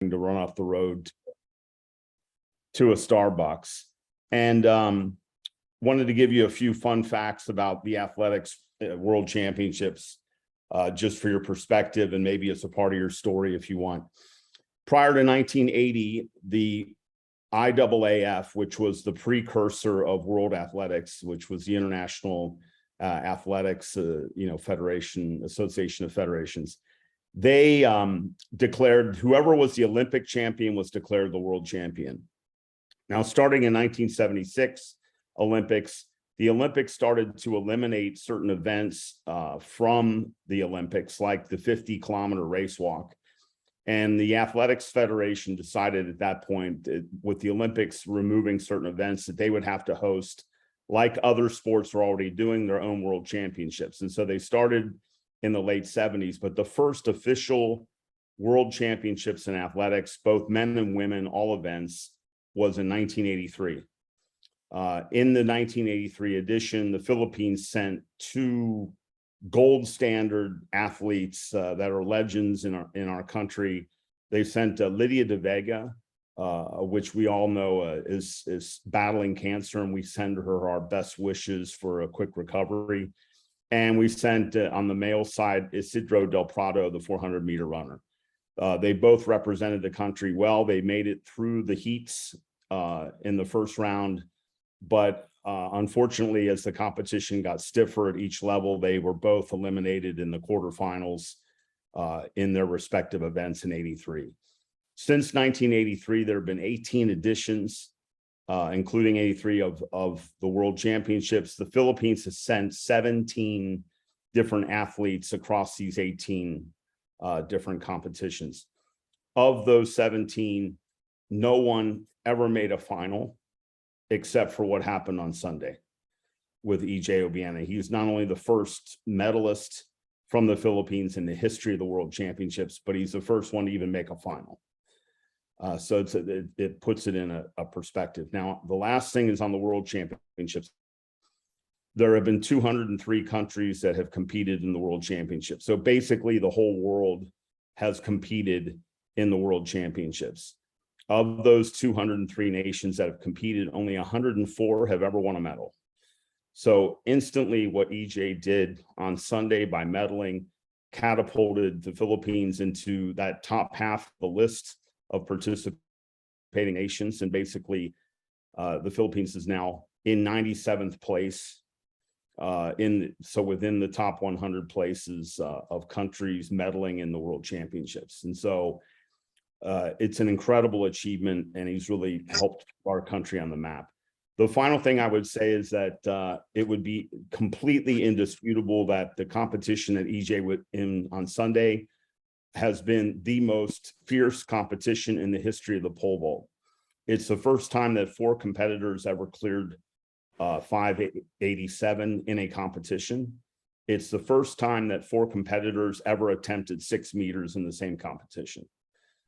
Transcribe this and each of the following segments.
to run off the road to a Starbucks. And wanted to give you a few fun facts about the athletics world championships, just for your perspective, and maybe it's a part of your story if you want. Prior to 1980, the IAAF, which was the precursor of World Athletics, which was the International Athletics, Federation, Association of Federations, they declared whoever was the Olympic champion was declared the world champion. Now, starting in 1976 Olympics, the Olympics started to eliminate certain events from the Olympics, like the 50-kilometer race walk. And the Athletics Federation decided at that point, with the Olympics removing certain events, that they would have to host, like other sports are already doing, their own world championships. And so they started in the late 70s, but the first official world championships in athletics, both men and women, all events, was in 1983. In the 1983 edition, the Philippines sent two gold standard athletes that are legends in our country. They sent Lydia De Vega, which we all know is battling cancer, and we send her our best wishes for a quick recovery. And we sent on the male side Isidro Del Prado, the 400-meter runner. They both represented the country well. They made it through the heats in the first round, but unfortunately, as the competition got stiffer at each level, they were both eliminated in the quarterfinals in their respective events in '83. Since 1983, there have been 18 editions, including '83 of the World Championships. The Philippines has sent 17 different athletes across these 18 different competitions. Of those 17, no one ever made a final, except for what happened on Sunday with EJ Obiena. He's not only the first medalist from the Philippines in the history of the World Championships, but he's the first one to even make a final. So it puts it in a perspective. Now, the last thing is on the World Championships. There have been 203 countries that have competed in the World Championships. So basically, the whole world has competed in the World Championships. Of those 203 nations that have competed, only 104 have ever won a medal. So instantly, what EJ did on Sunday by medaling catapulted the Philippines into that top half of the list of participating nations. And basically, the Philippines is now in 97th place, so within the top 100 places of countries medaling in the World Championships. And so it's an incredible achievement, and he's really helped our country on the map. The final thing I would say is that it would be completely indisputable that the competition that EJ would in on Sunday has been the most fierce competition in the history of the pole vault. It's the first time that 4 competitors ever cleared 587 in a competition. It's the first time that 4 competitors ever attempted 6 meters in the same competition.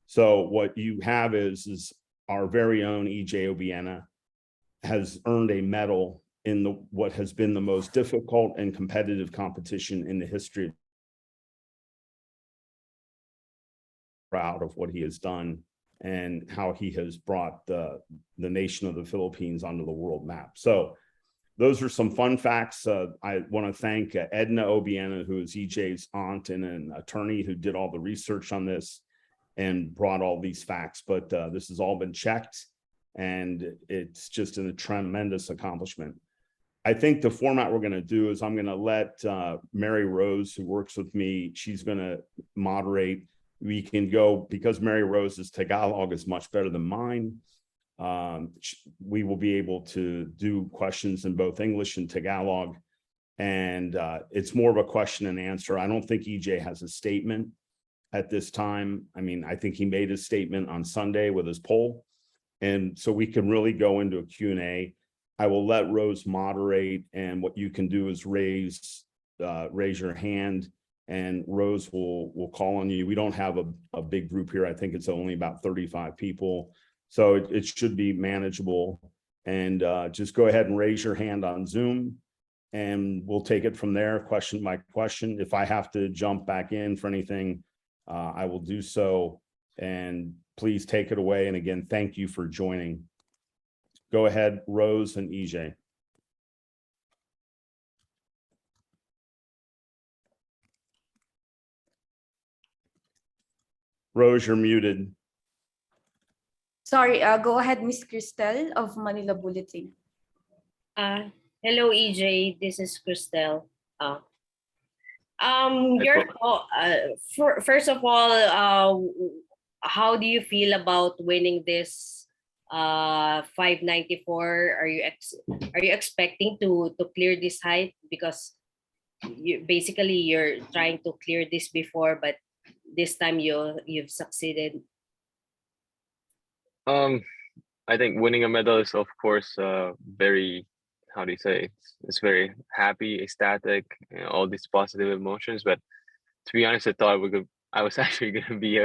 So what you have is our very own EJ Obiena has earned a medal in what has been the most difficult and competitive competition in the history. Proud of what he has done and how he has brought the nation of the Philippines onto the world map. So those are some fun facts. I want to thank Edna Obiena, who is EJ's aunt and an attorney who did all the research on this and brought all these facts. But this has all been checked, and it's just a tremendous accomplishment. I think the format we're going to do is I'm going to let Mary Rose, who works with me, she's going to moderate. We can go, because Mary Rose's Tagalog is much better than mine. We will be able to do questions in both English and Tagalog. And it's more of a question and answer. I don't think EJ has a statement at this time. I mean, I think he made his statement on Sunday with his poll. And so we can really go into a Q&A. I will let Rose moderate, and what you can do is raise your hand, and Rose will call on you. We don't have a big group here. I think it's only about 35 people. So it should be manageable. And just go ahead and raise your hand on Zoom, and we'll take it from there, question by question. If I have to jump back in for anything, I will do so. And please take it away. And again, thank you for joining. Go ahead, Rose and EJ. Rose, you're muted. Sorry, go ahead, Miss Cristel of Manila Bulletin. Hello, EJ. This is Cristel. First of all, how do you feel about winning this 594? Are you expecting to clear this height, because you're trying to clear this before, but this time you've succeeded? I think winning a medal is, of course, very, how do you say, it's very happy, ecstatic, you know, all these positive emotions. But to be honest, I was actually gonna be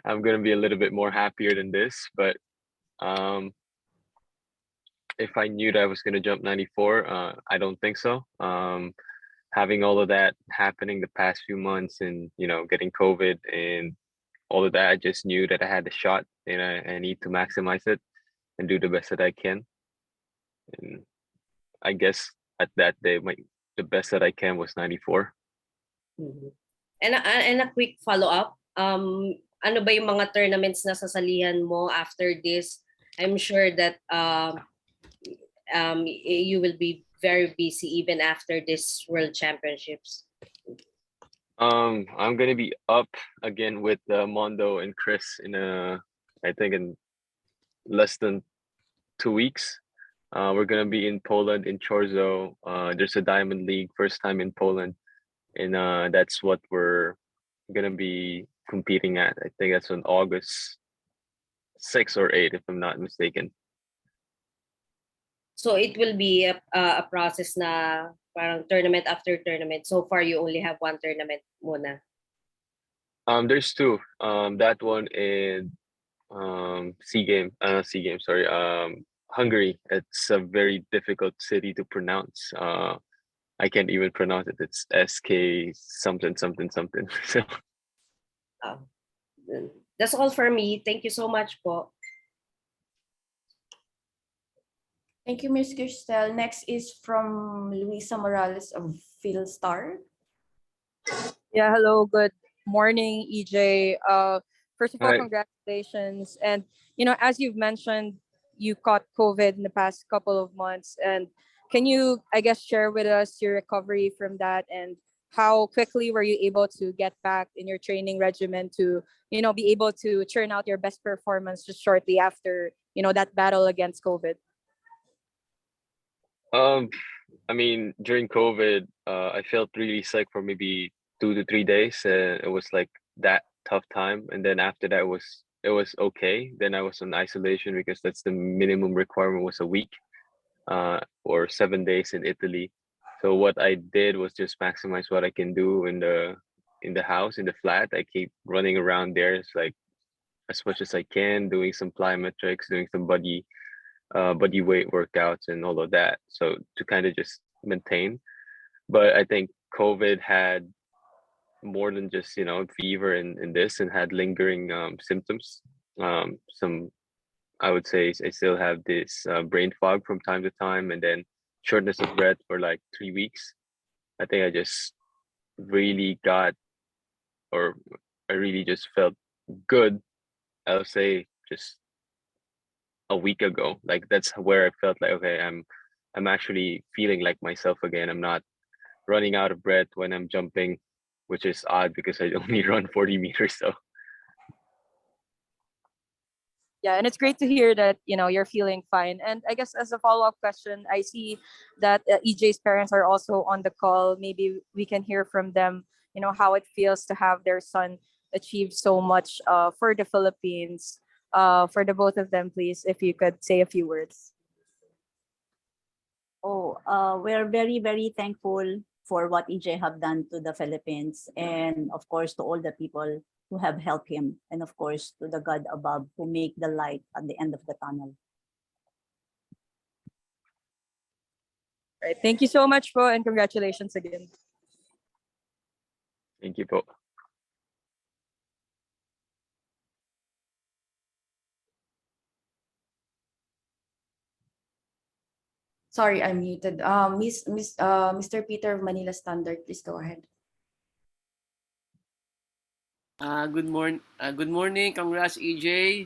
I'm gonna be a little bit more happier than this. But if I knew that I was gonna jump 94, I don't think so. Having all of that happening the past few months, and you know, getting COVID and all of that, I just knew that I had the shot, and I need to maximize it and do the best that I can. And I guess at that day, the best that I can was 94. Mhm. And a quick follow-up, ano ba yung mga tournaments na sasalihan mo after this? I'm sure that you will be very busy even after this World Championships. I'm gonna be up again with Mondo and Chris I think in less than 2 weeks. We're gonna be in Poland, in Chorzo. There's a Diamond League, first time in Poland, and that's what we're gonna be competing at. I think that's on August 6 or 8, if I'm not mistaken. So it will be a process na parang tournament after tournament. So far, you only have one tournament muna. There's two. That one in sorry. Hungary. It's a very difficult city to pronounce. I can't even pronounce it. It's SK something something something. So that's all for me. Thank you so much po. Thank you, Ms. Cristel. Next is from Luisa Morales of Philstar. Yeah, hello, good morning, EJ. First of all, Hi. congratulations. And, you know, as you've mentioned, you caught COVID in the past couple of months. And can you, I guess, share with us your recovery from that, and how quickly were you able to get back in your training regimen to, you know, be able to churn out your best performance just shortly after, you know, that battle against COVID? I mean, during COVID, I felt really sick for maybe 2 to 3 days. It was like that tough time, and then after that it was okay. Then I was on isolation because that's the minimum requirement, was a week, or 7 days in Italy. So what I did was just maximize what I can do in the house, in the flat. I keep running around there. It's like as much as I can, doing some plyometrics, doing some body weight workouts and all of that, so to kind of just maintain. But I think COVID had more than just, you know, fever and this, and had lingering symptoms. Some, I would say, I still have this brain fog from time to time, and then shortness of breath for like 3 weeks. I think I just really got, or I really just felt good, I'll say, just a week ago. Like that's where I felt like, okay, I'm actually feeling like myself again. I'm not running out of breath when I'm jumping, which is odd because I only run 40 meters. So Yeah, and it's great to hear that, you know, you're feeling fine. And I guess as a follow-up question, I see that EJ's parents are also on the call. Maybe we can hear from them, you know, how it feels to have their son achieve so much for the Philippines. For the both of them, please, if you could say a few words. We're very, very thankful for what EJ have done to the Philippines, and of course to all the people who have helped him, and of course to the God above who make the light at the end of the tunnel. Right. Thank you so much, po, and congratulations again. thank you po. Sorry, I'm muted. Mr. Peter of Manila Standard, please go ahead. Good morning. Congrats, EJ.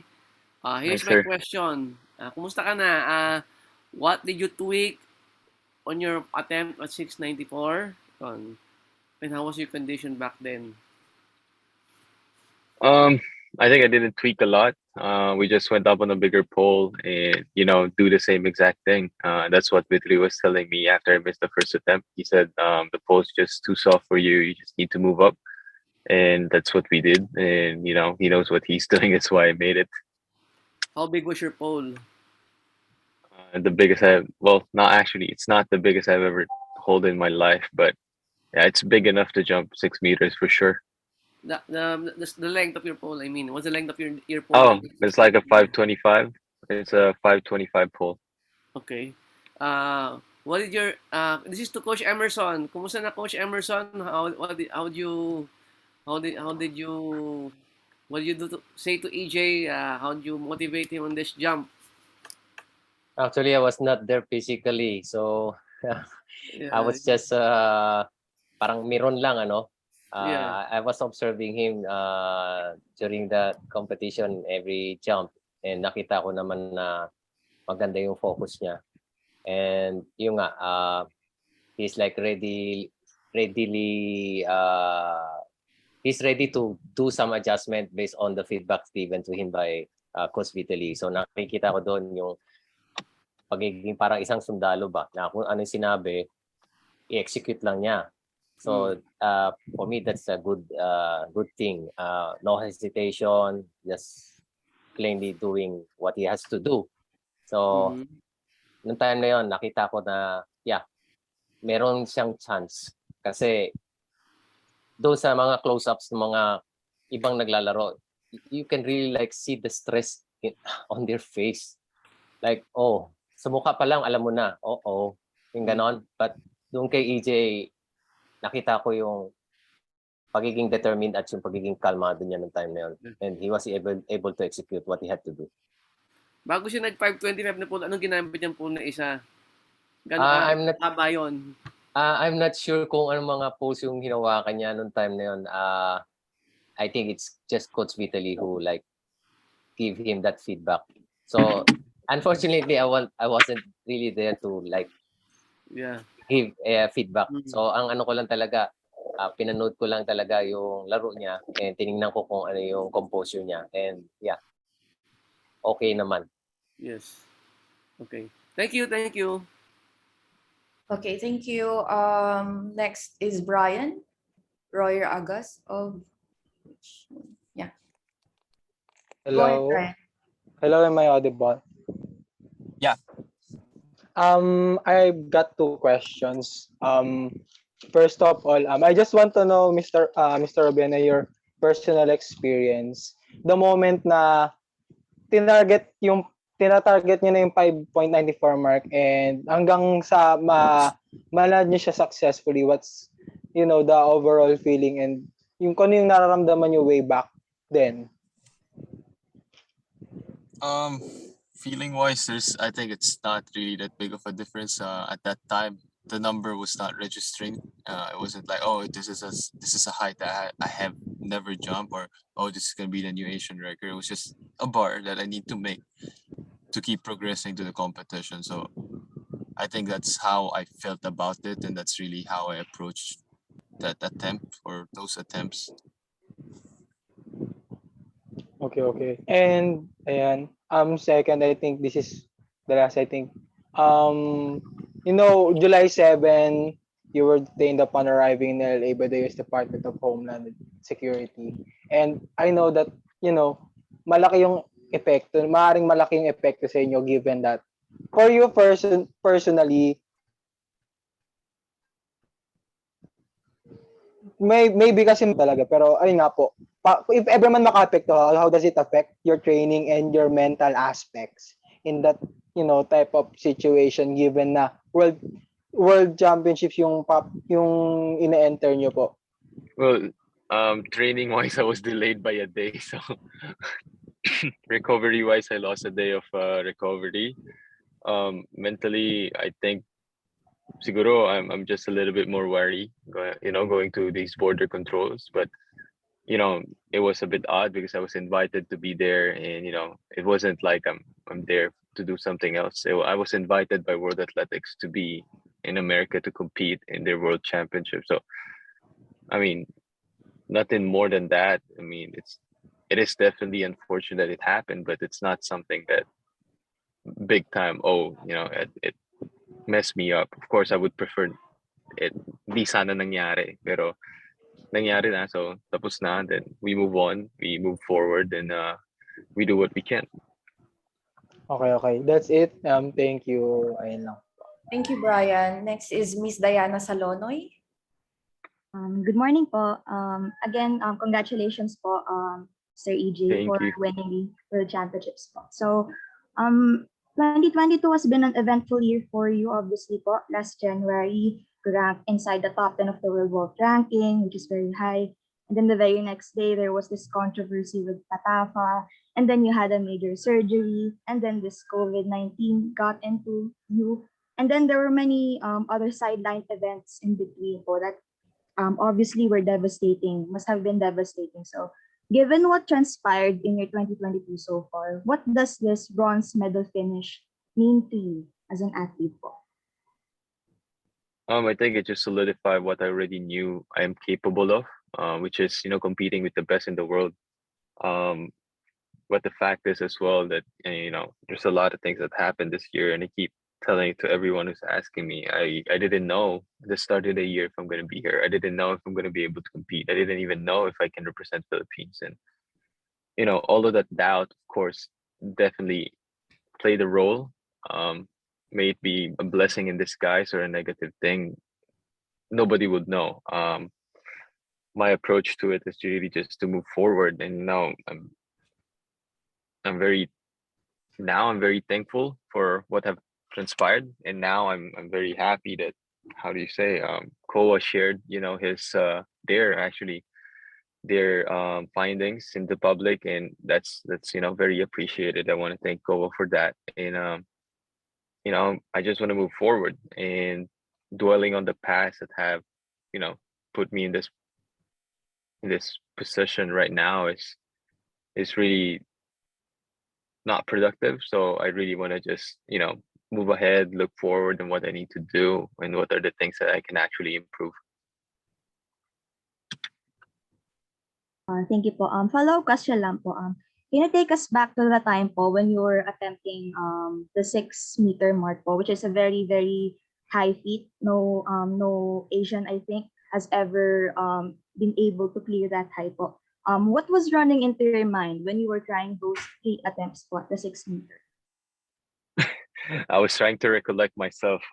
Here's Thanks, my sir. question. Kumusta ka na? What did you tweak on your attempt at 694? And how was your condition back then? I think I didn't tweak a lot. We just went up on a bigger pole and do the same exact thing. That's what Vitri was telling me after I missed the first attempt. He said the pole's just too soft for you. You just need to move up, and that's what we did. And he knows what he's doing. That's why I made it. How big was your pole? The biggest well, not actually. It's not the biggest I've ever held in my life, but yeah, it's big enough to jump 6 meters for sure. The length of your pole, I mean. What's the length of your pole? Oh, it's like a 525. It's a 525 pole. Okay. What did your this is to Coach Emerson. Kumusta na Coach Emerson? How did you what did you say to EJ? How did you motivate him on this jump? Actually, I was not there physically. So, I Yeah, was just parang miron lang, ano. yeah. I was observing him during the competition, every jump. And nakita ko naman na maganda yung focus niya. And yung nga, he's like he's ready to do some adjustment based on the feedback given to him by Coach Vitali. So nakikita ko doon yung pagiging parang isang sundalo ba na kung ano yung sinabi, i-execute lang niya. So for me, that's a good thing. No hesitation, just plainly doing what he has to do. So nung time na yon, nakita ko na meron siyang chance kasi doon sa mga close-ups ng mga ibang naglalaro, you can really like see the stress on their face. Like, sa mukha pa lang, alam mo na, yung ganon. But doon kay EJ, nakita ko yung pagiging determined at yung pagiging kalmado niya ng time na yun. And he was able to execute what he had to do. Bago siya nag-525 na pool, anong ginamit niyang pool na isa? I'm not Haba yun. I'm not sure kung anong mga posts yung hinawakan niya noong time na yun. I think it's just Coach Vitali who like give him that feedback. So unfortunately, I wasn't really there to like give feedback. So ang ano ko lang talaga, pinanood ko lang talaga yung laro niya and tiningnan ko kung ano yung composure niya. And okay naman. Yes. Okay. Thank you. Okay, thank you. Next is Brian Royer Agas of Go ahead, Hello. Brian. Hello, am I audible? Yeah. I've got two questions. First of all, I just want to know, Mr. Obiena, your personal experience. The moment na tinatarget niyo na yung 5.94 mark and hanggang sa malad niyo siya successfully, what's the overall feeling and yung kung ano yung nararamdaman niyo way back then? Feeling wise, I think it's not really that big of a difference. At that time, the number was not registering. It wasn't like, this is a height that I have never jumped, or this is gonna be the new Asian record. It was just a bar that I need to make to keep progressing to the competition. So I think that's how I felt about it, and that's really how I approached that attempt or those attempts. Okay. And ayan, second, I think this is the last, I think. July 7, you were detained upon arriving in LA by the US Department of Homeland Security. And I know that, malaki yung epekto, maaaring malaki yung epekto sa inyo given that. For you personally, maybe kasi talaga, pero ayun nga po, if ever man maka-apekto, how does it affect your training and your mental aspects in that type of situation given na world championships yung ina-enter nyo po? Well, training wise, I was delayed by a day, so recovery wise, I lost a day of recovery. Mentally, I think siguro I'm just a little bit more wary, going to these border controls. But it was a bit odd because I was invited to be there, and it wasn't like I'm there to do something else. So I was invited by World Athletics to be in America to compete in their World Championship. So I mean, nothing more than that. I mean, it is definitely unfortunate that it happened, but it's not something that big time. Oh, it messed me up. Of course, I would prefer it di sana nangyari, pero nangyari na, so tapos na. Then we move on, we move forward, and we do what we can. Okay, okay. That's it. Thank you. Ayun lang. Thank you, Brian. Next is Miss Diana Salonoy. Good morning po. Again, congratulations po, Sir EJ, Thank for you. winning the World Championships po. So, 2022 has been an eventful year for you, obviously po. Last January, you ranked inside the top 10 of the World Ranking, which is very high. And then the very next day, there was this controversy with Patafa. And then you had a major surgery. And then this COVID-19 got into you. And then there were many other sideline events in between po that obviously were devastating, must have been devastating. So, given what transpired in your 2022 so far, what does this bronze medal finish mean to you as an athlete po? I think it just solidified what I already knew I am capable of, which is competing with the best in the world. But the fact is as well that there's a lot of things that happened this year, and I keep telling to everyone who's asking me, I didn't know the start of the year if I'm going to be here. I didn't know if I'm going to be able to compete. I didn't even know if I can represent Philippines. And all of that doubt, of course, definitely played a role. May it be a blessing in disguise or a negative thing, nobody would know. My approach to it is really just to move forward, and now I'm very thankful for what have transpired, and now I'm very happy that, how do you say, Koa shared his their findings in the public, and that's very appreciated. I want to thank Koa for that, and I just want to move forward, and dwelling on the past that have put me in this position right now is really not productive. So I really want to just move ahead, look forward, and what I need to do, and what are the things that I can actually improve. Thank you po. Follow-up question lang po. Can you take us back to the time po when you were attempting the 6-meter mark po, which is a very, very high feat. No Asian, I think, has ever been able to clear that high po. What was running into your mind when you were trying those 3 attempts po at the 6-meter? I was trying to recollect myself.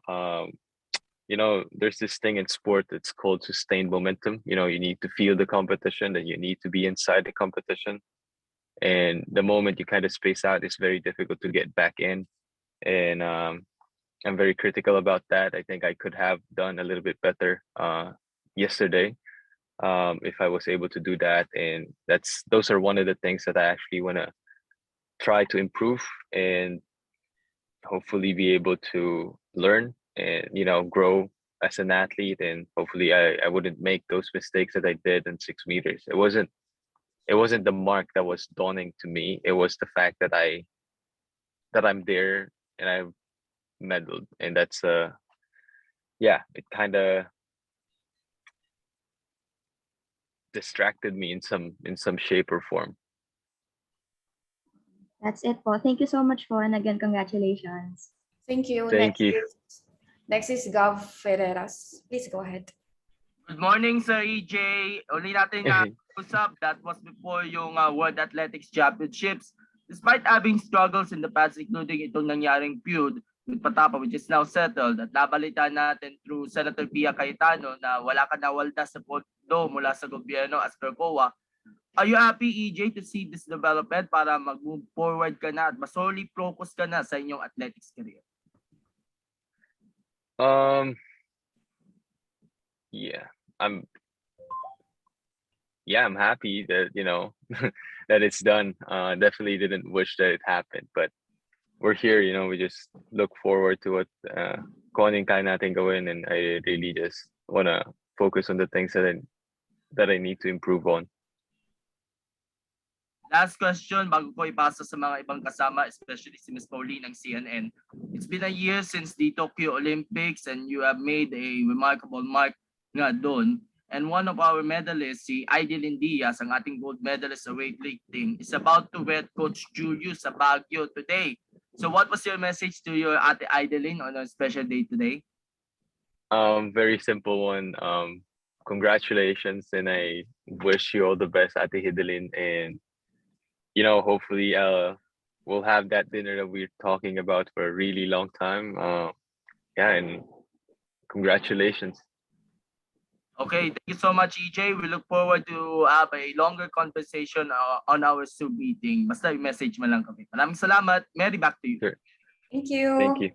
There's this thing in sport that's called sustained momentum. You need to feel the competition, and you need to be inside the competition. And the moment you kind of space out, it's very difficult to get back in. And I'm very critical about that. I think I could have done a little bit better yesterday if I was able to do that. And those are one of the things that I actually want to try to improve, and hopefully be able to learn and grow as an athlete. And hopefully I wouldn't make those mistakes that I did in 6 meters. It wasn't the mark that was dawning to me. It was the fact that I'm there and I medaled, and that's it kind of distracted me in some shape or form. That's it po. Thank you so much po, and again, congratulations. Thank you. Thank you. Next is Gav Ferreras. Please go ahead. Good morning, Sir EJ. Uli natin na-usap. That was before yung World Athletics Championships. Despite having struggles in the past, including itong nangyaring feud with Patapa, which is now settled, at nabalitaan natin through Senator Pia Cayetano na wala ka nawalda sa pondo mula sa gobyerno as per COA. Are you happy, EJ, to see this development para mag-move forward ka na at mas solely focus ka na sa inyong athletics career? I'm happy that that it's done. Definitely didn't wish that it happened, but we're here, you know, we just look forward to what kung ano yung kaya natin gawin, and I really just wanna focus on the things that I need to improve on. Last question bago ko ipasa sa mga ibang kasama, especially si Ms. Pauline ng CNN. It's been a year since the Tokyo Olympics and you have made a remarkable mark nga doon. And one of our medalists, si Idilyn Diaz, ang ating gold medalist sa weightlifting, is about to wed Coach Julius sa Baguio today. So what was your message to your Ate Idilyn on a special day today? Very simple one. Congratulations, and I wish you all the best, Ate Hidilyn, and you know, hopefully we'll have that dinner that we're talking about for a really long time. Yeah, and congratulations. Okay, thank you so much, EJ. We look forward to have a longer conversation on our Zoom meeting. Basta i-message mo lang kami. Maraming salamat. Mary, back to you. Sure. Thank you. Thank you.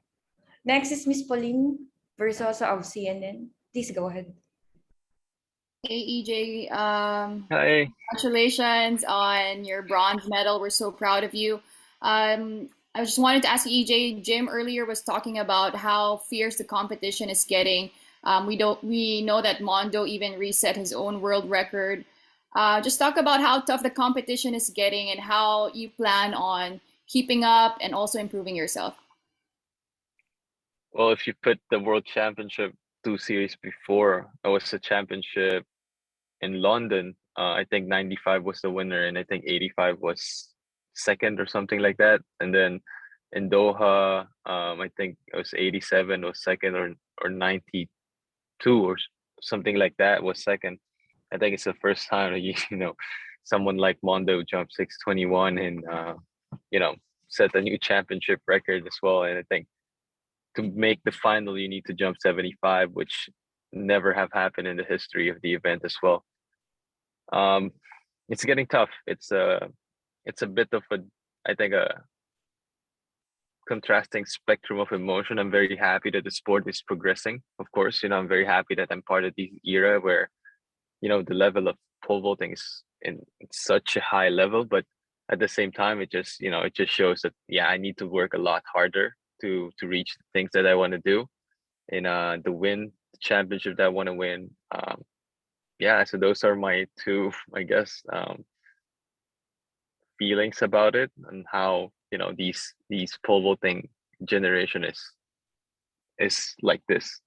Next is Miss Pauline Versosa of CNN. Please go ahead. Hey EJ, Hi. congratulations on your bronze medal. We're so proud of you. I just wanted to ask EJ, Jim earlier was talking about how fierce the competition is getting. We know that Mondo even reset his own world record. Just talk about how tough the competition is getting and how you plan on keeping up and also improving yourself. Well, if you put the World Championship 2 series before, I was a championship in London. I think 95 was the winner, and I think 85 was second or something like that. And then in Doha, I think it was 87 was second, or 92 or something like that was second. I think it's the first time that you know, someone like Mondo jumped 621 and you know, set a new championship record as well. And I think to make the final, you need to jump 75, which never have happened in the history of the event as well. It's getting tough. It's a bit of I think a contrasting spectrum of emotion. I'm very happy that the sport is progressing. Of course, you know, I'm very happy that I'm part of the era where, you know, the level of pole vaulting is in such a high level, but at the same time, it just, you know, it just shows that, yeah, I need to work a lot harder to reach the things that I want to do, and the championship that I want to win. Yeah, so those are my two, I guess, feelings about it, and how, you know, these pole vaulting generation is like this.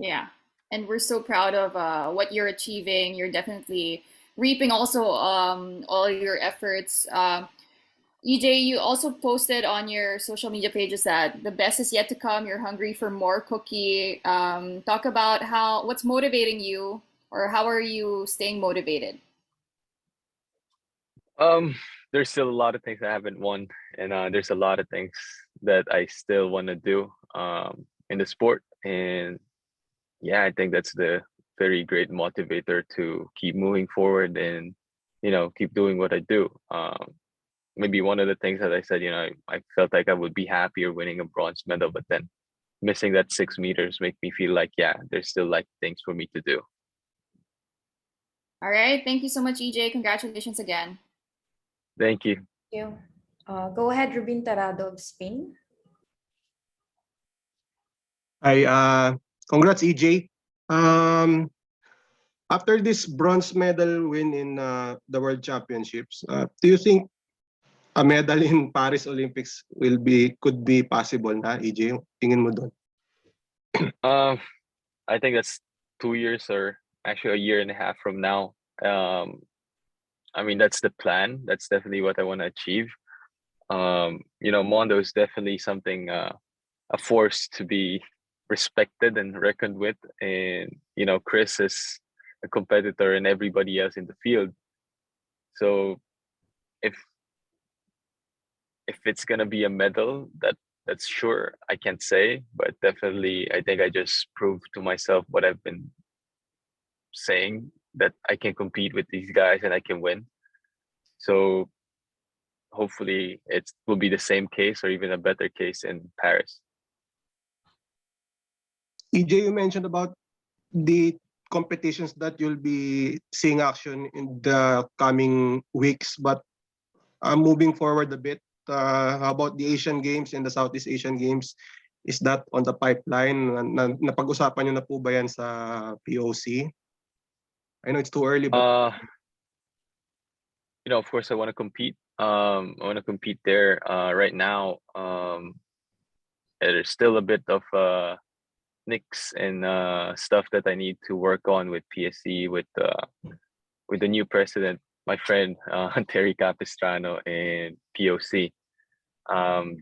Yeah, and we're so proud of what you're achieving. You're definitely reaping also all your efforts. EJ, you also posted on your social media pages that the best is yet to come. You're hungry for more cookie. Talk about what's motivating you, or how are you staying motivated? There's still a lot of things I haven't won, and there's a lot of things that I still want to do in the sport. And yeah, I think that's the very great motivator to keep moving forward and, you know, keep doing what I do. Maybe one of the things that I said, you know, I felt like I would be happier winning a bronze medal, but then missing that 6 meters make me feel like, yeah, there's still like things for me to do. All right, thank you so much, EJ. Congratulations again. Thank you. Thank you. Go ahead, Rubin Tarado of Spain. Hi, congrats, EJ. After this bronze medal win in the World Championships, do you think a medal in Paris Olympics could be possible na, EJ? Tingin mo doon? I think that's 2 years, or actually a year and a half from now. I mean, that's the plan. That's definitely what I want to achieve. You know, Mondo is definitely something, a force to be respected and reckoned with. And, you know, Chris is a competitor, and everybody else in the field. So if it's gonna be a medal, that's sure I can't say, but definitely I think I just proved to myself what I've been saying, that I can compete with these guys and I can win. So hopefully it will be the same case, or even a better case in Paris. EJ, you mentioned about the competitions that you'll be seeing action in the coming weeks, but moving forward a bit, how about the Asian Games and the Southeast Asian Games? Is that on the pipeline? Napag-usapan nyo na po ba yan sa POC? I know it's too early, but Of course, I want to compete. I want to compete there. Right now, there's still a bit of nicks and stuff that I need to work on with PSC with the new president, my friend Terry Capistrano and POC.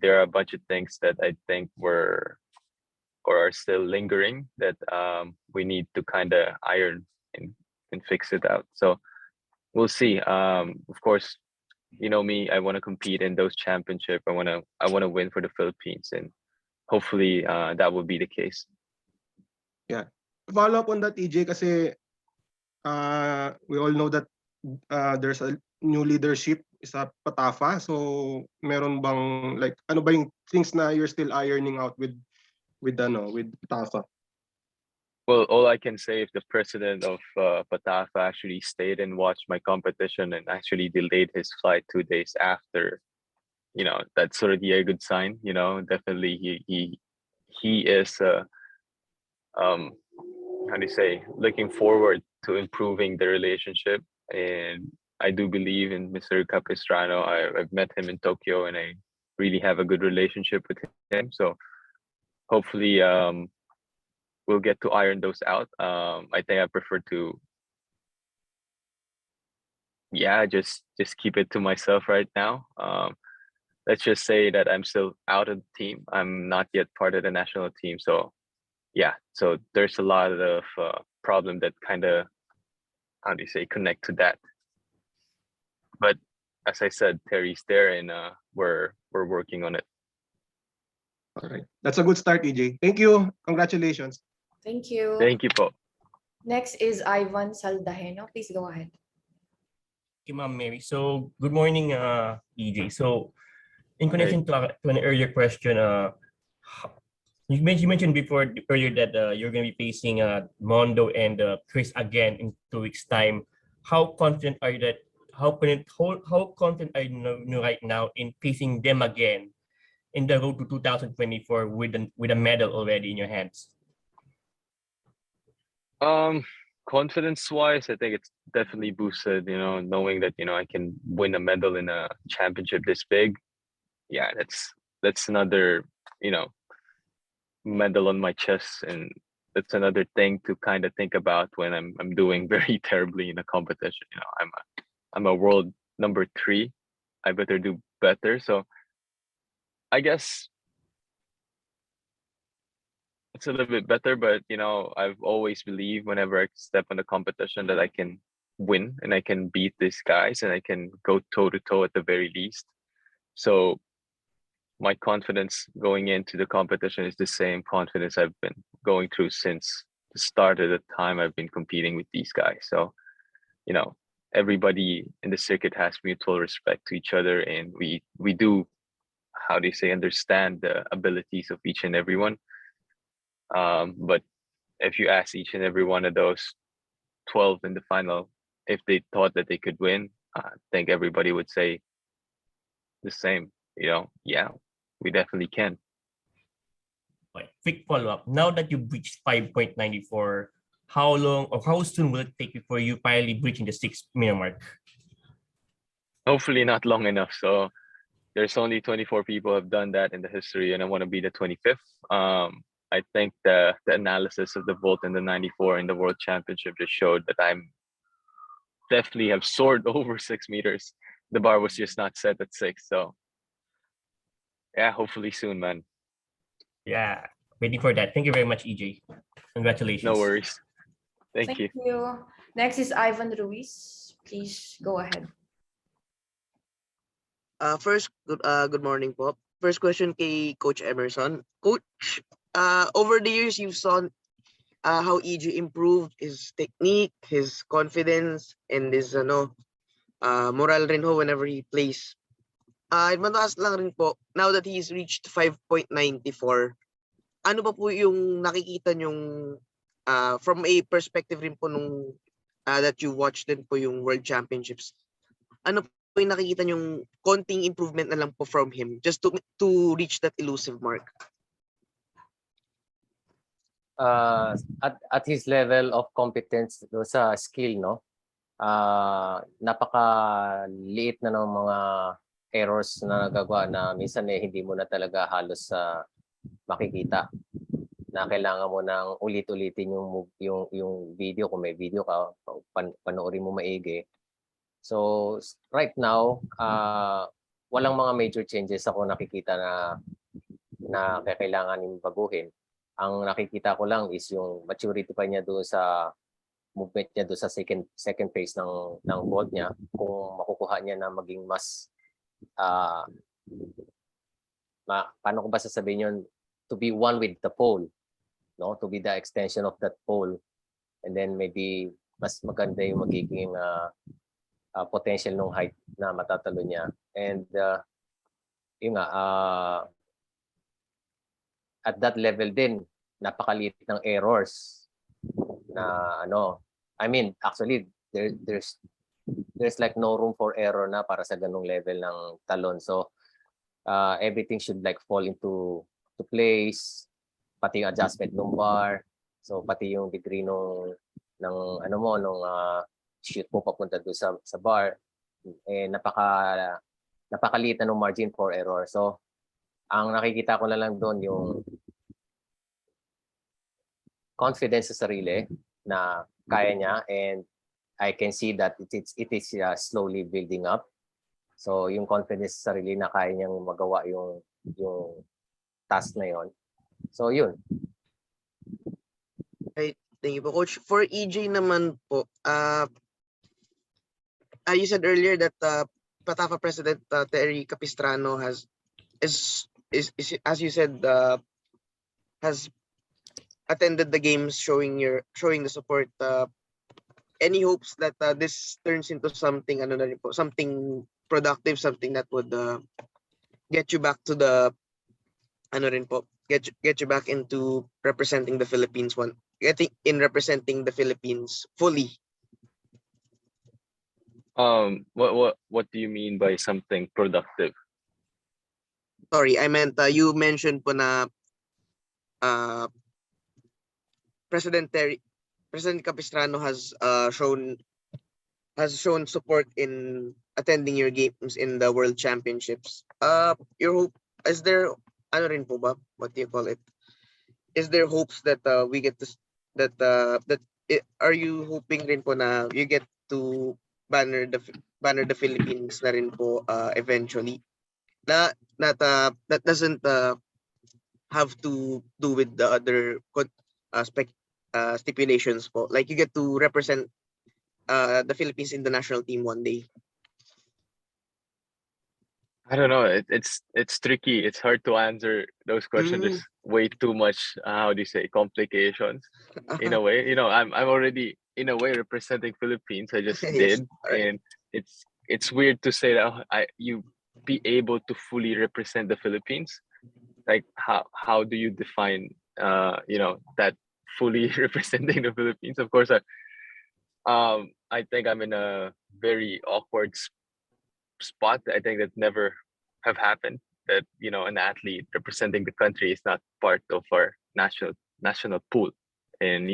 There are a bunch of things that I think were or are still lingering that we need to kind of iron and fix it out. So we'll see. Of course, you know me. I want to compete in those championships. I want to win for the Philippines, and hopefully that will be the case. yeah. Follow up on that, EJ, kasi we all know that there's a new leadership sa Patafa. So meron bang like ano ba yung things na you're still ironing out with Patafa? Well, all I can say, if the president of Patafa actually stayed and watched my competition and actually delayed his flight 2 days after, that's already a good sign. Definitely he is how do you say, looking forward to improving the relationship. And I do believe in Mr. Capistrano. I've met him in Tokyo and I really have a good relationship with him. So hopefully we'll get to iron those out. I think I prefer to just keep it to myself right now. Let's just say that I'm still out of the team. I'm not yet part of the national team. So so there's a lot of problem that kind of, how do you say, connect to that. But as I said, Terry's there and we're working on it. All right. That's a good start, EJ. Thank you. Congratulations. Thank you. Thank you, po. Next is Ivan Saldaheno. Please go ahead. Okay, Ma'am Mary. So, good morning, EJ. So, in connection to an earlier question, you mentioned earlier that you're going to be facing Mondo and Chris again in 2 weeks' time. How confident are you that? How confident are you right now in facing them again in the road to 2024 with a medal already in your hands? Confidence-wise, I think it's definitely boosted. Knowing that I can win a medal in a championship this big. Yeah, that's another medal on my chest, and that's another thing to kind of think about when I'm doing very terribly in a competition. I'm a world number 3. I better do better. So I guess it's a little bit better, but I've always believed whenever I step on the competition that I can win and I can beat these guys and I can go toe to toe at the very least. So my confidence going into the competition is the same confidence I've been going through since the start of the time I've been competing with these guys. So, everybody in the circuit has mutual respect to each other, and we do, how do you say, understand the abilities of each and everyone. But if you ask each and every one of those 12 in the final if they thought that they could win, I think everybody would say the same. Yeah, we definitely can. Quick follow-up. Now that you've reached 5.94, how long or how soon will it take before you finally breaching the 6-minute mark? Hopefully not long enough. So there's only 24 people have done that in the history, and I want to be the 25th. I think the analysis of the vault in the 94 in the World Championship just showed that I'm definitely have soared over 6 meters. The bar was just not set at 6. So yeah, hopefully soon, man. Yeah, waiting for that. Thank you very much, EJ. Congratulations. No worries. Thank you. Next is Ivan Ruiz. Please go ahead. First, good morning po. First question kay Coach Emerson. Coach, over the years you've seen how EJ improved his technique, his confidence, and his moral rin ho whenever he plays. I'd want to ask lang rin po, now that he's reached 5.94, ano ba po yung nakikita nyong from a perspective rin po nung that you watched din po yung World Championships? Ano yung nakikita yung konting improvement na lang po from him just to reach that elusive mark? At his level of competence do sa skill, no? Napakaliit na ng mga errors na nagagawa na minsan hindi mo na talaga halos makikita, na kailangan mo nang ulit-ulitin yung video kung may video ka, panoorin mo maigi. So right now, walang mga major changes ako nakikita na kailangan baguhin. Ang nakikita ko lang is yung maturity pa niya doon sa movement niya doon sa second phase ng vault niya, kung makukuha niya na maging mas paano ko ba sasabihin yun, to be one with the pole, no? To be the extension of that pole, and then maybe mas maganda yung magiging potential ng height na matatalo niya. And yun nga, at that level din, napakaliit ng errors na I mean, actually, there's like no room for error na para sa ganung level ng talon. So everything should like fall into place, pati yung adjustment ng bar, so pati yung degree nung shoot mo papunta doon sa bar, napakaliit na ng margin for error. So ang nakikita ko na lang doon yung confidence sa sarili na kaya niya, and I can see that it is slowly building up. So yung confidence sa sarili na kaya niyang magawa yung task na yon. So yun. Right. Thank you po, Coach. For EJ naman po, you said earlier that Patafa President Terry Capistrano is as you said, has attended the games, showing the support. Any hopes that this turns into something something productive, something that would get you back to the get you back into representing the Philippines, representing the Philippines fully? What do you mean by something productive? Sorry, I meant you mentioned po na President Capistrano has shown support in attending your games in the World Championships. Your hope, is there what do you call it? Is there hopes that we get to are you hoping rin po na you get to banner the Philippines na rin po eventually? That doesn't have to do with the other stipulations po. Like you get to represent the Philippines in the national team one day. I don't know. It's tricky. It's hard to answer those questions. There's way too much. How do you say, complications? In a way, I'm already in a way representing Philippines. I just Yes, did, right. and it's weird to say that you be able to fully represent the Philippines. Like how do you define that fully representing the Philippines? Of course, I think I'm in a very awkward spot. I think that never have happened, that an athlete representing the country is not part of our national pool, and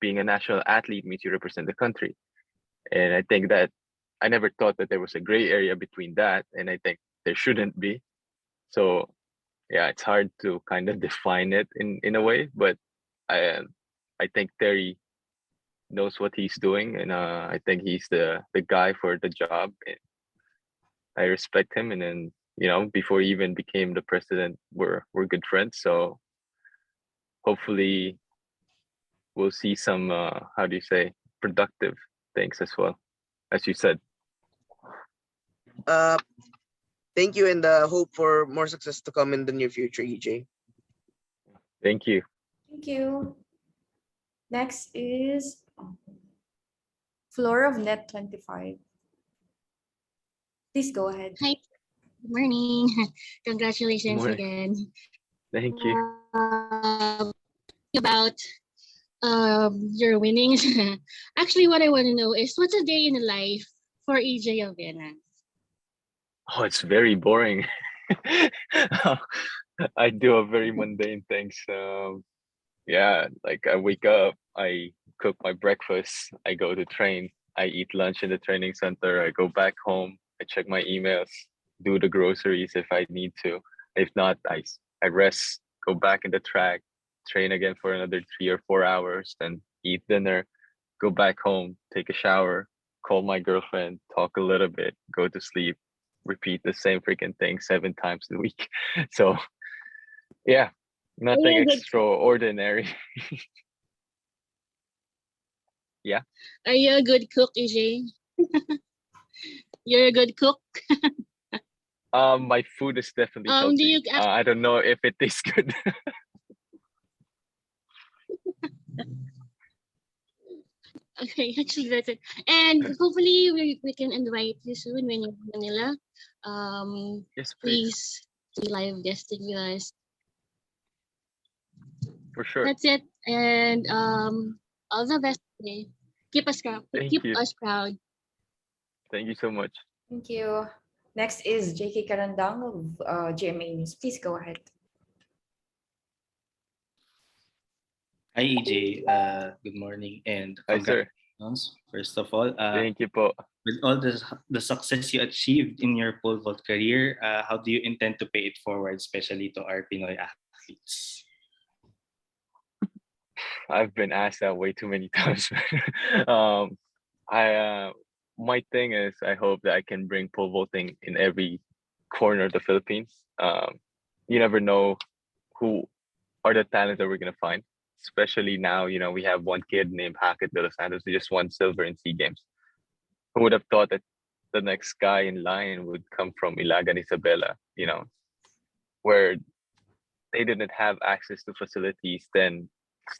being a national athlete means you represent the country. And I think that I never thought that there was a gray area between that, and I think there shouldn't be. So yeah, it's hard to kind of define it in a way, but I think Terry knows what he's doing, and I think he's the guy for the job. I respect him, and then before he even became the president, we're good friends. So hopefully we'll see some how do you say, productive things as well, as you said. Thank you, and hope for more success to come in the near future, EJ. Thank you. Thank you. Next is Floor of Net 25. Please go ahead. Hi, good morning. Congratulations Morning. again. Thank you. About your winnings. Actually, what I want to know is what's a day in the life for EJ Obiena? Oh, it's very boring. I do a very mundane things. Yeah, like I wake up, I cook my breakfast, I go to train, I eat lunch in the training center, I go back home, I check my emails, do the groceries if I need to. If not, I rest, go back in the track, train again for another 3 or 4 hours, then eat dinner, go back home, take a shower, call my girlfriend, talk a little bit, go to sleep, repeat the same freaking thing 7 times a week. So yeah, nothing you a good extraordinary. Yeah. Are you a good cook, EJ? You're a good cook. My food is definitely Do you healthy. I don't know if it tastes good. Okay, actually that's it. And hopefully we can invite you soon when you're in Manila. Yes, Please be live guesting with us. For sure. That's it. And all the best. Okay. Keep us proud. Thank Keep you. us proud. Thank you so much. Thank you. Next is JK Karandang of GMA News. Please go ahead. Hi, EJ. Good morning and Hi, sir. congratulations. First of all, Thank you po. with all the success you achieved in your pole vault career, how do you intend to pay it forward, especially to our Pinoy athletes? I've been asked that way too many times. I my thing is I hope that I can bring pole vaulting in every corner of the Philippines. You never know who are the talents that we're gonna find. Especially now, we have one kid named Hackett de los Santos who just won silver in SEA Games. Who would have thought that the next guy in line would come from Ilagan Isabela, where they didn't have access to facilities. Then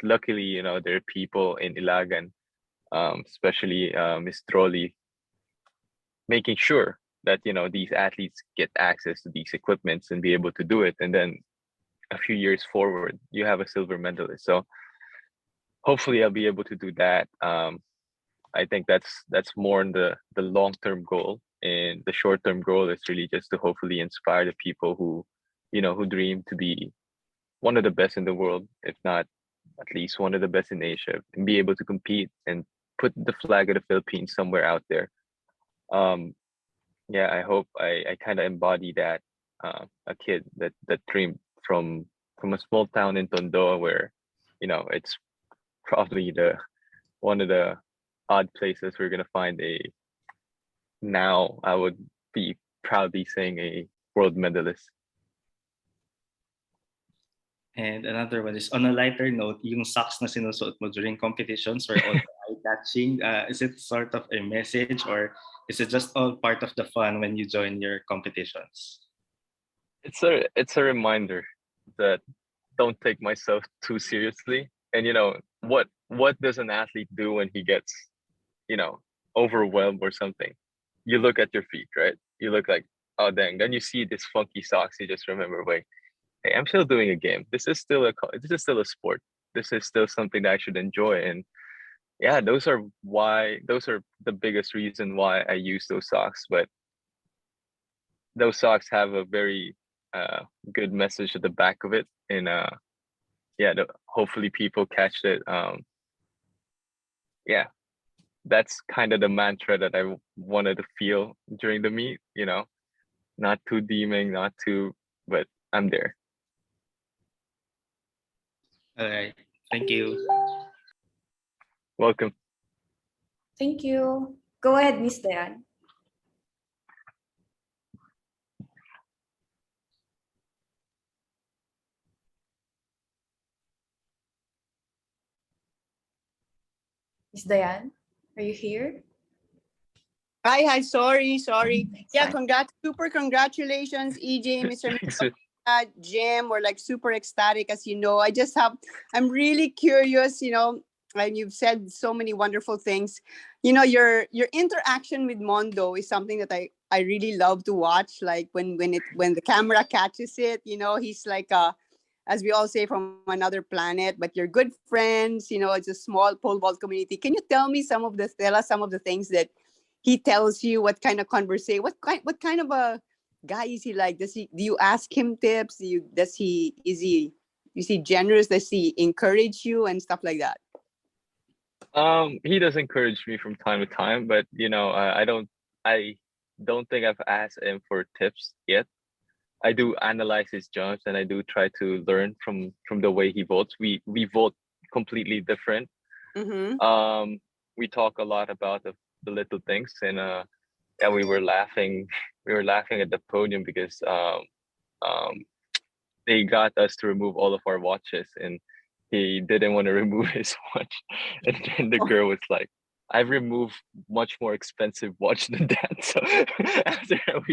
luckily, there are people in Ilagan, especially Miss Trolli, making sure that these athletes get access to these equipments and be able to do it. And then a few years forward, you have a silver medalist. So hopefully I'll be able to do that. I think that's more in the long-term goal. And the short-term goal is really just to hopefully inspire the people who dream to be one of the best in the world, if not at least one of the best in Asia, and be able to compete and put the flag of the Philippines somewhere out there. Yeah, I hope I kind of embody that, a kid that dreamed from a small town in Tondo, where it's probably the one of the odd places we're gonna find now I would be proudly saying a world medalist. And another one is on a lighter note, yung socks na sinusuot mo during competitions were all eye-catching. Is it sort of a message, or is it just all part of the fun when you join your competitions? It's a reminder that don't take myself too seriously. And what does an athlete do when he gets overwhelmed or something? You look at your feet, right? You look like, oh dang. Then you see this funky socks. You just remember, wait, hey, I'm still doing a game. This is still a sport. This is still something that I should enjoy. And yeah, those are the biggest reason why I use those socks. But those socks have a very good message at the back of it. And yeah, hopefully people catch it. Yeah, that's kind of the mantra that I wanted to feel during the meet. Not too deeming, not too, but I'm there. All right. Thank you. Welcome. Thank you. Go ahead, Miss Dayan. Miss Dayan, are you here? Hi. Sorry. Yeah, Fine. super congratulations, EJ, Mr. Thanks. Jim. We're like super ecstatic, as you know. I'm really curious, and you've said so many wonderful things. Your interaction with Mondo is something that I really love to watch. Like when the camera catches it, he's like as we all say, from another planet, but you're good friends, it's a small pole vault community. Can you tell us some of the things that he tells you? What kind of conversation, what kind of a guy is he like? Do you ask him tips? Is he generous? Does he encourage you and stuff like that? He does encourage me from time to time, but I don't think I've asked him for tips yet. I do analyze his jumps and I do try to learn from the way he votes. We vote completely different. Mm-hmm. We talk a lot about the little things, and yeah, we were laughing at the podium because um they got us to remove all of our watches, and he didn't want to remove his watch. And then the girl was like, I've removed much more expensive watch than that. So after that,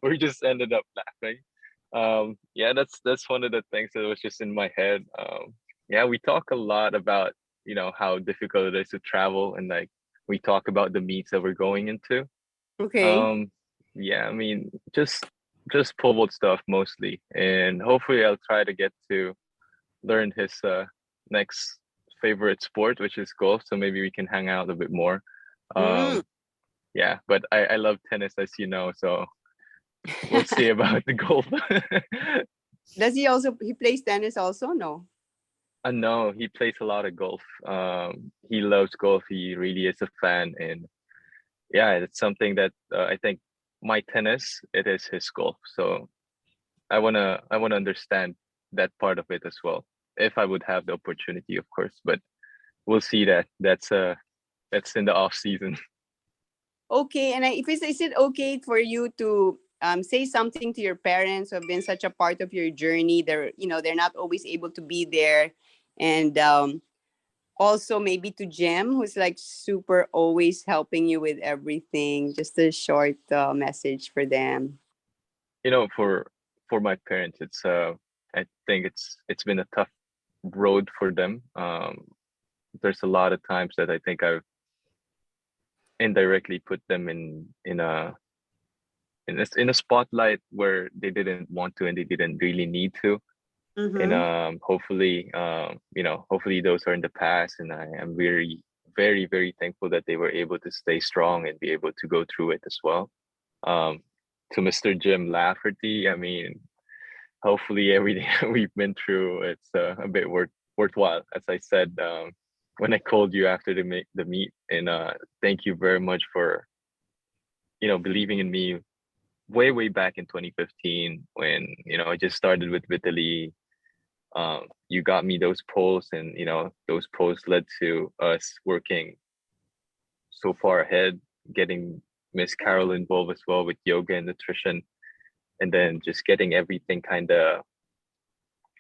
we just ended up laughing. Yeah, that's one of the things that was just in my head. Yeah, we talk a lot about, how difficult it is to travel, and like we talk about the meets that we're going into. Okay. Yeah, I mean, just pole vault stuff mostly, and hopefully I'll try to get to learn his next favorite sport, which is golf. So maybe we can hang out a bit more. Mm. Yeah, but I love tennis, as you know, so we'll see about the golf. Does he plays tennis also? No. No, he plays a lot of golf. He loves golf. He really is a fan, and yeah, it's something that I think my tennis, it is his golf. So I wanna understand that part of it as well, if I would have the opportunity, of course. But we'll see that. That's in the off season. Okay, and is it okay for you to say something to your parents who have been such a part of your journey? They're not always able to be there, and also maybe to Jim, who's like super always helping you with everything. Just a short message for them. For my parents, I think it's been a tough road for them. There's a lot of times that I think I've indirectly put them in a spotlight where they didn't want to and they didn't really need to. And hopefully those are in the past, and I am very, very, very thankful that they were able to stay strong and be able to go through it as well. To Mr. Jim Lafferty, I mean, hopefully everything we've been through, it's a bit worthwhile. As I said, when I called you after the meet, and thank you very much for believing in me way back in 2015 when I just started with Vitaly. You got me those polls, and those polls led to us working so far ahead, getting Miss Carol involved as well with yoga and nutrition, and then just getting everything kind of,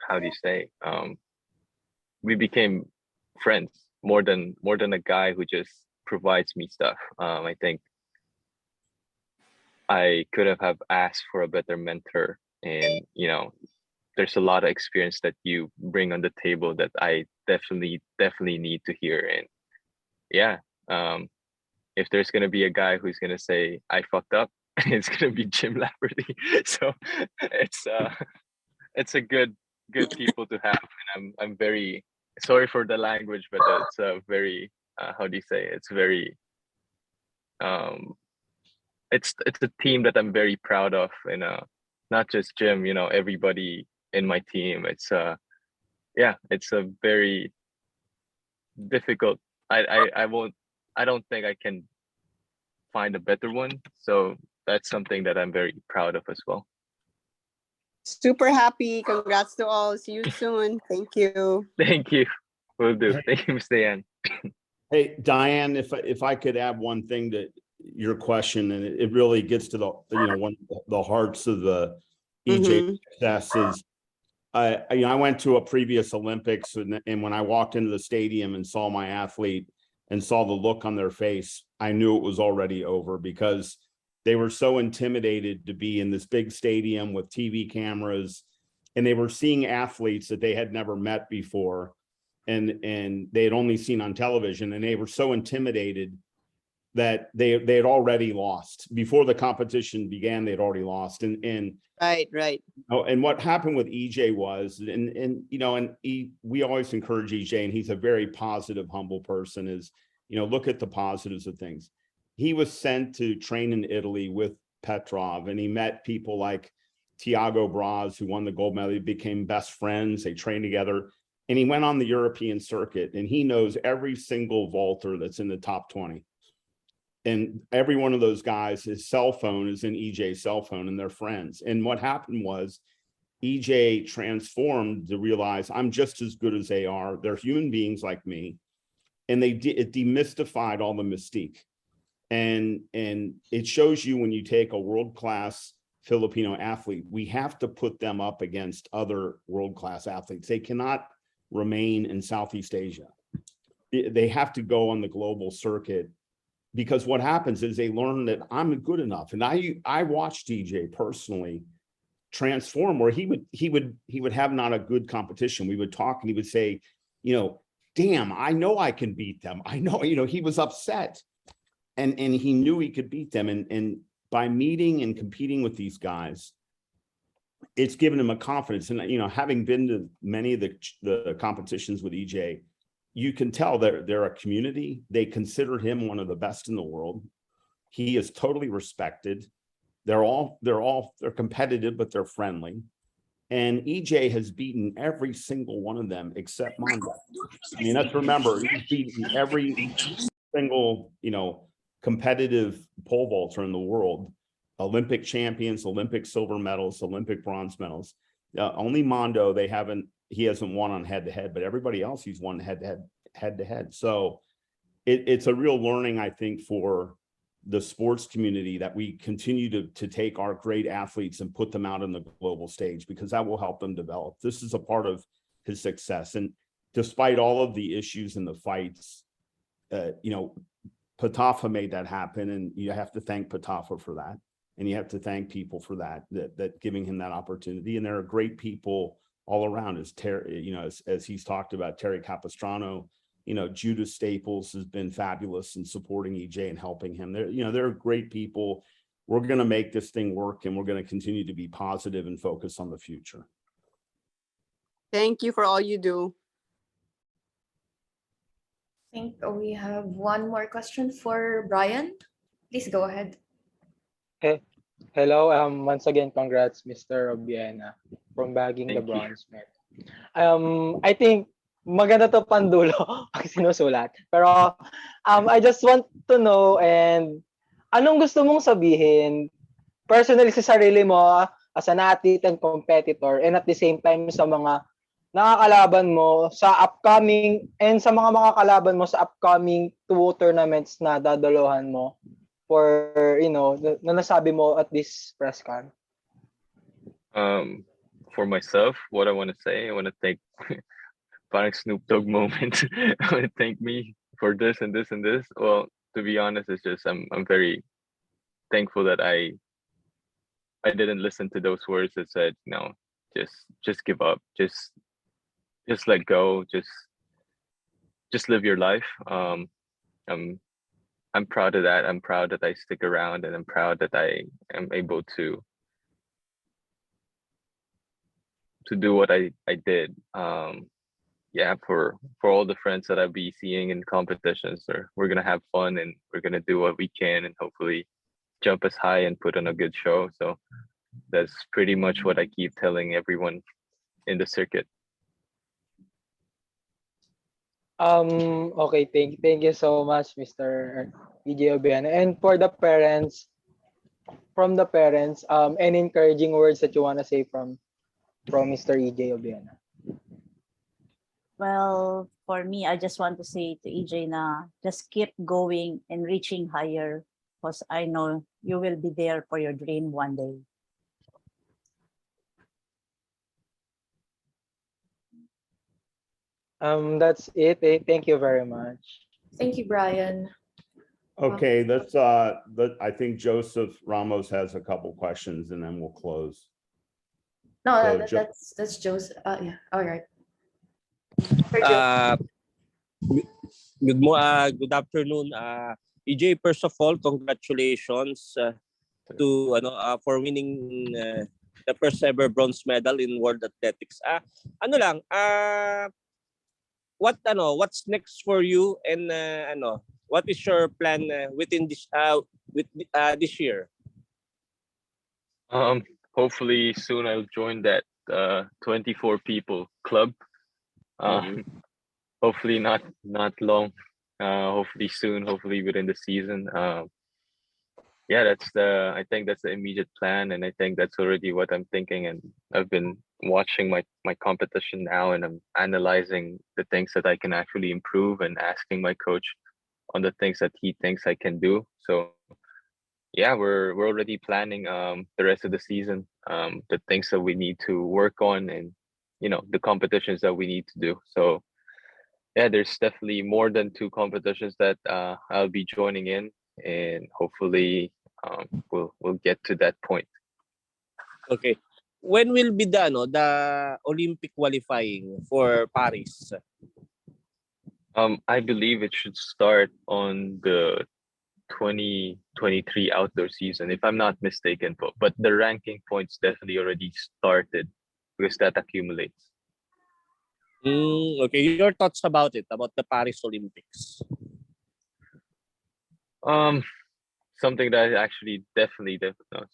how do you say, we became friends more than a guy who just provides me stuff. I think I could have asked for a better mentor, and there's a lot of experience that you bring on the table that I definitely need to hear. And yeah, if there's gonna be a guy who's gonna say I fucked up, it's gonna be Jim Lafferty. So it's a good people to have, and I'm very sorry for the language, but it's a very how do you say, it's very it's a team that I'm very proud of, and not just Jim, everybody in my team. It's it's a very difficult. I don't think I can find a better one. So that's something that I'm very proud of as well. Super happy. Congrats to all. See you soon. Thank you. Thank you. Will do. Thank you, Ms. Diane. Hey, Diane, if I could add one thing to your question, and it really gets to the one of the hearts of the EJ success is, I went to a previous Olympics, and when I walked into the stadium and saw my athlete and saw the look on their face, I knew it was already over, because they were so intimidated to be in this big stadium with TV cameras, and they were seeing athletes that they had never met before, and they had only seen on television, and they were so intimidated that they had already lost before the competition began. They'd already lost, and right. Oh, and what happened with EJ was, we always encourage EJ, and he's a very positive, humble person, is, look at the positives of things. He was sent to train in Italy with Petrov, and he met people like Tiago Braz, who won the gold medal. He became best friends. They trained together, and he went on the European circuit, and he knows every single vaulter that's in the top 20. And every one of those guys, his cell phone is in EJ's cell phone, and they're friends. And what happened was EJ transformed to realize I'm just as good as they are. They're human beings like me. And it demystified all the mystique. And it shows you when you take a world-class Filipino athlete, we have to put them up against other world-class athletes. They cannot remain in Southeast Asia. They have to go on the global circuit, because what happens is they learn that I'm good enough. And I watched DJ personally transform, where he would have not a good competition. We would talk and he would say, damn, I know I can beat them. I know, he was upset, and he knew he could beat them. And by meeting and competing with these guys, it's given him a confidence. And, having been to many of the competitions with EJ, you can tell they're a community. They consider him one of the best in the world. He is totally respected. They're competitive, but they're friendly. And EJ has beaten every single one of them except Mondo. I mean, let's remember, he's beaten every single, competitive pole vaulter in the world. Olympic champions, Olympic silver medals, Olympic bronze medals. Only Mondo, he hasn't won on head-to-head, but everybody else he's won head-to-head. So it's a real learning, I think, for the sports community, that we continue to take our great athletes and put them out on the global stage, because that will help them develop. This is a part of his success. And despite all of the issues and the fights, Patafa made that happen, and you have to thank Patafa for that. And you have to thank people for that giving him that opportunity. And there are great people all around, as Terry, as he's talked about, Terry Capistrano, Judah Staples has been fabulous in supporting EJ and helping him. They're great people. We're going to make this thing work, and we're going to continue to be positive and focus on the future. Thank you for all you do. I think we have one more question for Brian. Please go ahead. Hey, hello. Once again, congrats, Mr. Obiena, from bagging the Thank you. bronze medal. I think maganda to pandulo pag sinusulat. Pero I just want to know, and anong gusto mong sabihin personally sa sarili mo as an athlete and competitor, and at the same time sa mga nakakalaban mo sa upcoming, and sa mga makakalaban mo sa upcoming 2 tournaments na dadalohan mo, for na nasabi mo at this press con? For myself, what I want to say, I want to thank parang Snoop Dogg moment. I want to thank me for this and this and this. Well, to be honest, it's just I'm very thankful that I didn't listen to those words that said, no, just give up, just let go, just live your life. I'm proud of that. I'm proud that I stick around, and I'm proud that I am able to do what I did. Yeah, for all the friends that I'll be seeing in competitions, we're gonna have fun, and we're gonna do what we can, and hopefully jump as high and put on a good show. So that's pretty much what I keep telling everyone in the circuit. Okay, thank you so much, Mr. EJ Obiena. And for the parents, any encouraging words that you want to say from Mr. EJ Obiena? Well, for me, I just want to say to EJ na just keep going and reaching higher, because I know you will be there for your dream one day. That's it. Thank you very much. Thank you, Brian. Okay, I think Joseph Ramos has a couple questions, and then we'll close. No, So, that's Joseph. Yeah, all right. Good afternoon, EJ. First of all, congratulations for winning the first ever bronze medal in World Athletics. What's next for you, and what is your plan within this this year? Hopefully soon I'll join that 24 people club. Hopefully not long. Hopefully soon. Hopefully within the season. Yeah, I think that's the immediate plan, and I think that's already what I'm thinking. And I've been watching my competition now, and I'm analyzing the things that I can actually improve and asking my coach on the things that he thinks I can do. So yeah, we're already planning the rest of the season, the things that we need to work on, and the competitions that we need to do. So yeah, there's definitely more than two competitions that I'll be joining in, and hopefully we'll get to that point. Okay. When will be the Olympic qualifying for Paris? I believe it should start on the 2023 outdoor season, if I'm not mistaken. But the ranking points definitely already started because that accumulates. Okay, your thoughts about it, about the Paris Olympics? Something that I actually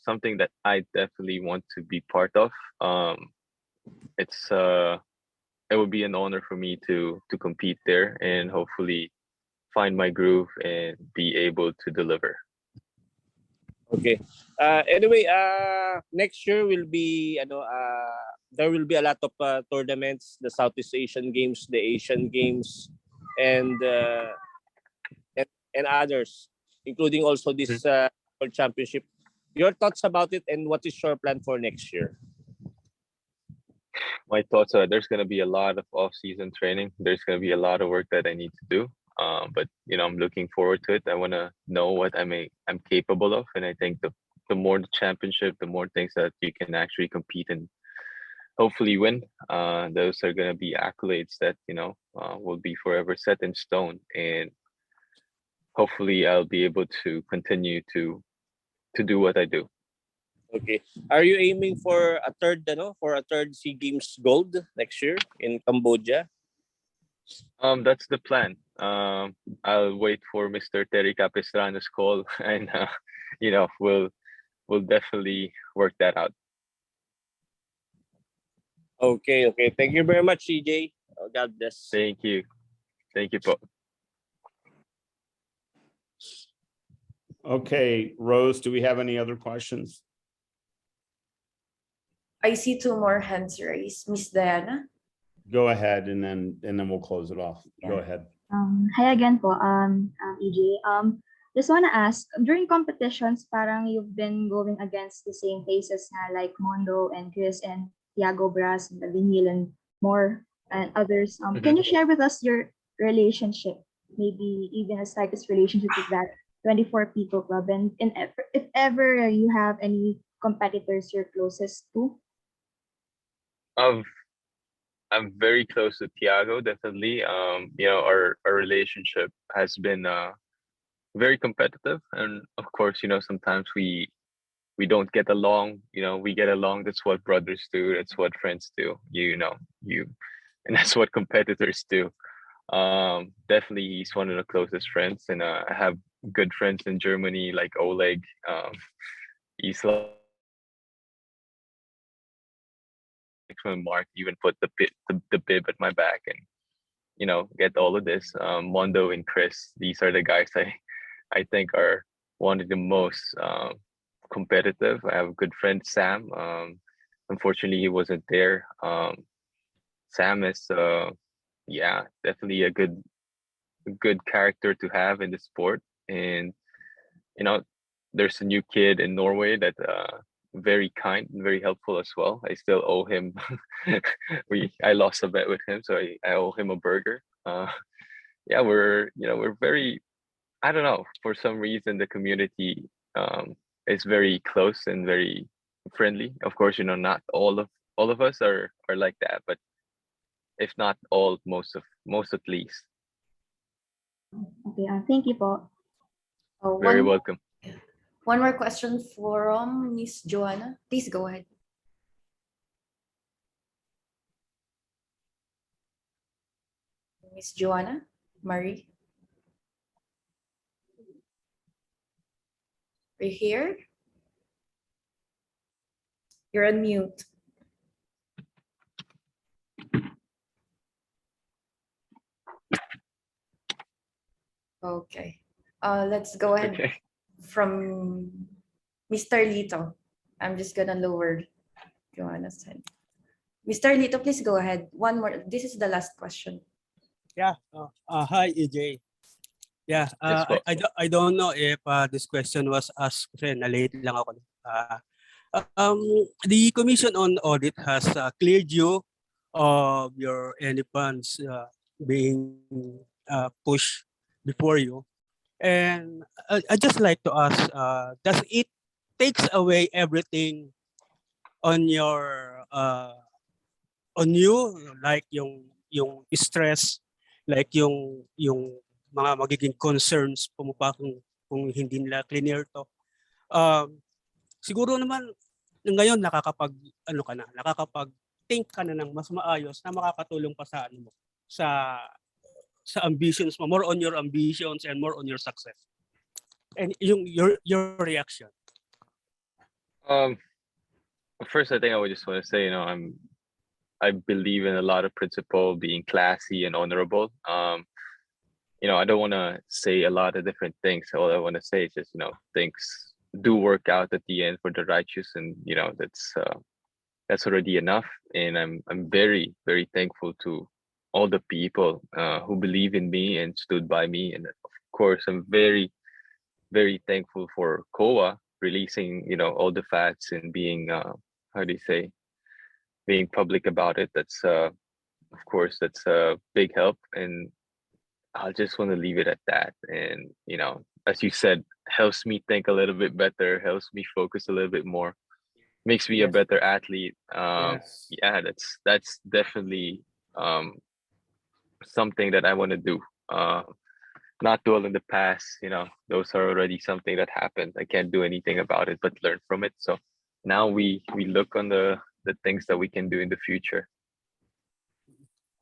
something that I definitely want to be part of. It would be an honor for me to compete there and hopefully find my groove and be able to deliver. Okay. Anyway, next year will be there will be a lot of tournaments, the Southeast Asian Games, the Asian Games, and and others, including also this World Championship. Your thoughts about it, and what is your plan for next year? My thoughts are there's going to be a lot of off-season training. There's going to be a lot of work that I need to do. But I'm looking forward to it. I want to know what I'm capable of, and I think the more the championship, the more things that you can actually compete and hopefully win. Those are going to be accolades that will be forever set in stone, and hopefully I'll be able to continue to do what I do. Okay. Are you aiming for a third SEA Games gold next year in Cambodia? That's the plan. I'll wait for Mr. Terry Capistrano's call, and we'll definitely work that out. Okay. Thank you very much, CJ. God bless. Thank you, po. Okay, Rose, do we have any other questions? I see two more hands raised. Miss Diana. Go ahead, and then we'll close it off. Go ahead. Hi again po, EJ. Just wanna ask, during competitions, parang you've been going against the same faces na like Mondo and Chris and Tiago Bras and Vinil and more and others. Can you share with us your relationship, maybe even a slightest relationship with that 24 people club, and if ever you have any competitors you're closest to? I'm very close to Tiago, definitely. Our relationship has been very competitive, and of course, sometimes we don't get along. We get along. That's what brothers do. That's what friends do. And that's what competitors do. Definitely, he's one of the closest friends, and I have good friends in Germany like Oleg, Isla. When Mark even put the bib at my back and get all of this. Mondo and Chris, these are the guys I think are one of the most competitive. I have a good friend Sam. Unfortunately, he wasn't there. Sam is definitely a good character to have in the sport, and there's a new kid in Norway that very kind and very helpful as well. I still owe him. I lost a bet with him, so I owe him a burger. We're very. I don't know. For some reason, the community is very close and very friendly. Of course, not all of us are like that, but if not all, most at least. Okay, thank you po. Very welcome. One more question from Miss Joanna. Please go ahead. Miss Joanna Marie. Are you here? You're on mute. Okay. Let's go ahead Okay. from Mr. Lito. I'm just gonna lower Joanna's hand. Mr. Lito, please go ahead. One more. This is the last question. Yeah. Hi, EJ. Yeah. Yes, po. I don't know if this question was asked kasi na-late lang ako. The Commission on Audit has cleared you of your any funds being pushed before you. And I just like to ask, does it takes away everything on your on you, like yung stress, like yung mga magiging concerns mo pa kung hindi nila clear to. Siguro naman ngayon nakakapag think ka na ng mas maayos na makakatulong pa sa ano mo, sa ambitions mo, more on your ambitions and more on your success. And your reaction. First, I think I would just want to say, I believe in a lot of principle, being classy and honorable. I don't want to say a lot of different things. All I want to say is just, things do work out at the end for the righteous, and that's already enough. And I'm very, very thankful to all the people who believe in me and stood by me. And of course, I'm very, very thankful for COA releasing, all the facts and being, being public about it. That's, of course, that's a big help. And I just want to leave it at that. And, as you said, helps me think a little bit better, helps me focus a little bit more, makes me a better athlete. Yes. Yeah, that's definitely something that I want to do. Not dwell in the past, those are already something that happened. I can't do anything about it but learn from it. So now we look on the things that we can do in the future.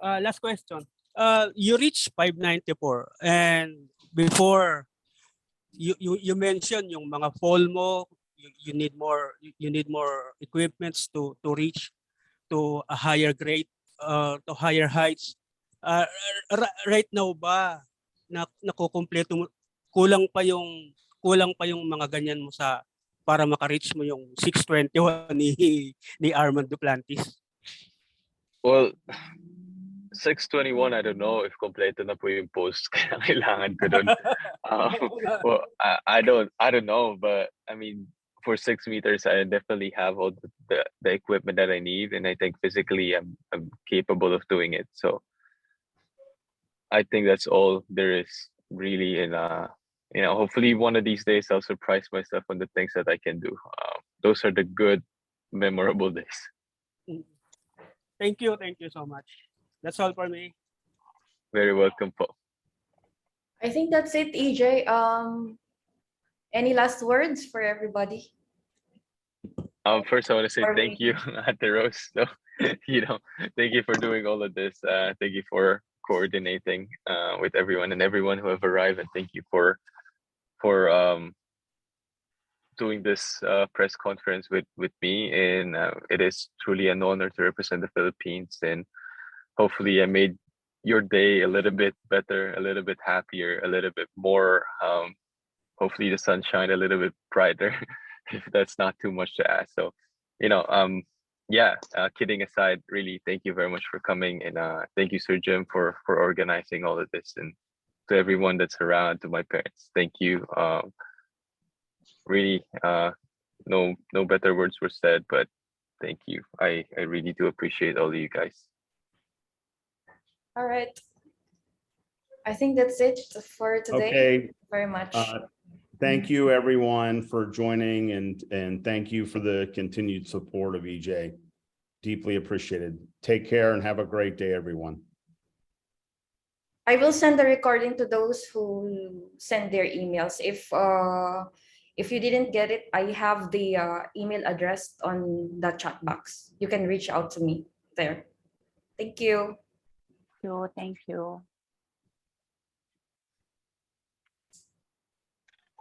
Last question. You reached 594, and before you mentioned yung mga fall mo, you need more equipments to reach to a higher grade, to higher heights. Right now ba nakukumpleto mo, kulang pa yung mga ganyan mo para maka-reach mo yung 621 ni Armand Duplantis? Well, 621, I don't know if kompleto na po yung post kaya kailangan ko dun. Well, I don't know, but I mean, for 6 meters, I definitely have all the equipment that I need, and I think physically I'm capable of doing it. So I think that's all there is really. And hopefully one of these days I'll surprise myself on the things that I can do. Those are the good, memorable days. Thank you so much. That's all for me. Very welcome, po. I think that's it, EJ. Any last words for everybody? First, I want to say thank you, Ate Rose. So, thank you for doing all of this. Thank you for coordinating with everyone and everyone who have arrived, and thank you for doing this press conference with me. And it is truly an honor to represent the Philippines, and hopefully I made your day a little bit better, a little bit happier, a little bit more, hopefully the sunshine a little bit brighter, if that's not too much to ask. So, kidding aside, really, thank you very much for coming. And thank you, Sir Jim, for organizing all of this. And to everyone that's around, to my parents, thank you. Really, no better words were said, but thank you. I really do appreciate all of you guys. All right. I think that's it for today. Okay. Thank you very much. Thank you everyone for joining, and thank you for the continued support of EJ. Deeply appreciated. Take care and have a great day, everyone. I will send the recording to those who send their emails. If you didn't get it, I have the email address on the chat box. You can reach out to me there. Thank you. Thank you.